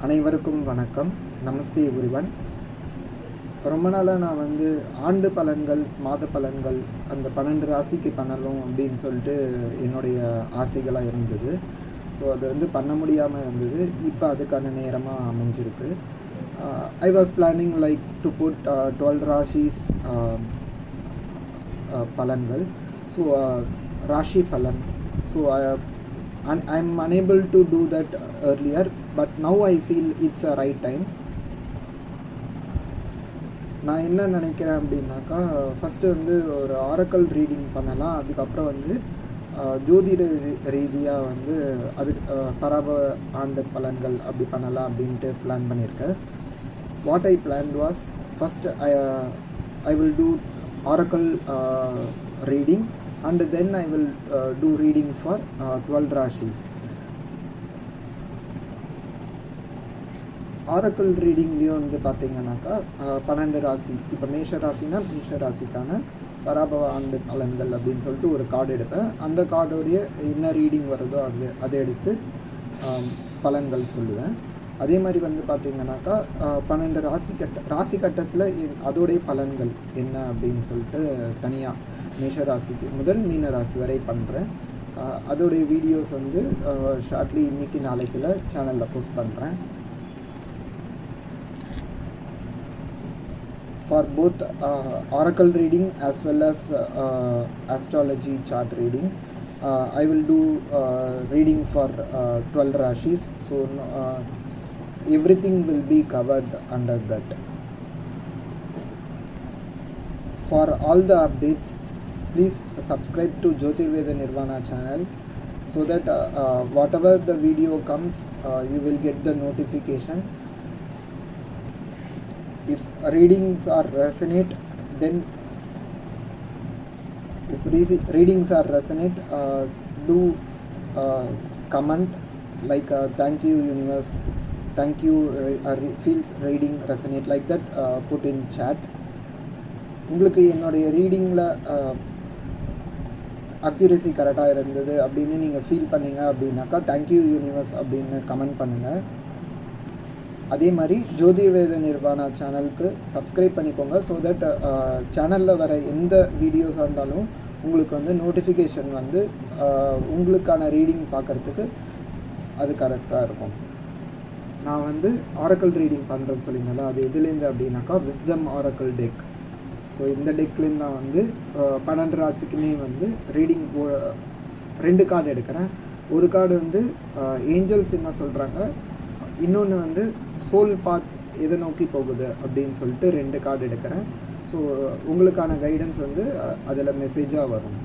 அனைவருக்கும் வணக்கம். நமஸ்தே எவ்ரிவன். ரொம்ப நாளாக நான் ஆண்டு பலன்கள், மாத பலன்கள் அந்த 12 ராசிக்கு பண்ணணும் அப்படின்னு சொல்லிட்டு என்னுடைய ஆசைகளாக இருந்தது. ஸோ அது பண்ண முடியாமல் இருந்தது. இப்போ அதுக்கான நேரமாக அமைஞ்சிருக்கு. I was planning like to put 12 rashis பலன்கள். ஸோ ராஷி பலன். So I'm unable to do that earlier, but now I feel it's a right time. நான் என்ன நினைக்கிறேன் அப்படின்னாக்கா, ஃபஸ்ட்டு ஒரு ஆரக்கல் ரீடிங் பண்ணலாம். அதுக்கப்புறம் ஜோதிட ரீதியாக அதுக்கு பராப ஆண்டு பலன்கள் அப்படி பண்ணலாம் அப்படின்ட்டு பிளான் பண்ணியிருக்கேன். What I plan was, first I will do oracle reading and then I will do reading for 12 rashis. Oracle ரீடிங்லேயும் பார்த்தீங்கன்னாக்கா 12 ராசி, இப்போ மேஷ ராசினா மேஷ ராசிக்கான பராபவ ஆண்டு பலன்கள் அப்படின்னு சொல்லிட்டு ஒரு கார்டு எடுப்பேன். அந்த கார்டோடைய என்ன ரீடிங் வருதோ அதை எடுத்து பலன்கள் சொல்லுவேன். அதே மாதிரி பார்த்தீங்கன்னாக்கா 12 ராசி கட்டத்தில் அதோடைய பலன்கள் என்ன அப்படின்னு சொல்லிட்டு தனியாக மேஷ ராசிக்கு முதல் மீன ராசி வரை பண்ணுறேன். அதோடைய வீடியோஸ் ஷார்ட்லி இன்றைக்கி நாளைக்குள்ள சேனலில் போஸ்ட் பண்ணுறேன். For both oracle reading as well as astrology chart reading, I will do reading for 12 rashis. So everything will be covered under that. For all the updates, please subscribe to Jyotirveda Nirvana channel so that whatever the video comes, you will get the notification. If readings are resonate, then do comment like thank you universe, thank you, feels reading resonate, like that put in chat. உங்களுக்கு என்னுடைய ரீடிங்கில் accuracy கரெக்டாக இருந்தது அப்படின்னு நீங்கள் feel பண்ணீங்க அப்படின்னாக்கா thank you universe அப்படின்னு comment பண்ணுங்கள். அதே மாதிரி ஜோதிர்வேத நிர்வாணா சேனலுக்கு சப்ஸ்கிரைப் பண்ணிக்கோங்க. ஸோ தட் சேனலில் வர எந்த வீடியோஸாக இருந்தாலும் உங்களுக்கு நோட்டிஃபிகேஷன் உங்களுக்கான ரீடிங் பார்க்குறதுக்கு அது கரெக்டாக இருக்கும். நான் ஆரக்கல் ரீடிங் பண்ணுறேன்னு சொல்லியிருந்தேன். அது எதுலேருந்து அப்படின்னாக்கா விஸ்டம் ஆரக்கல் டெக். ஸோ இந்த டெக்லேருந்து நான் 12 ராசிக்குமே ரீடிங் 2 கார்டு எடுக்கிறேன். ஒரு கார்டு ஏஞ்சல்ஸ் என்ன சொல்கிறாங்க, இன்னொன்று சோல் பாத் எதை நோக்கி போகுது அப்படின்னு சொல்லிட்டு 2 கார்டு எடுக்கிறேன். ஸோ உங்களுக்கான கைடன்ஸ் அதில் மெசேஜாக வரும்.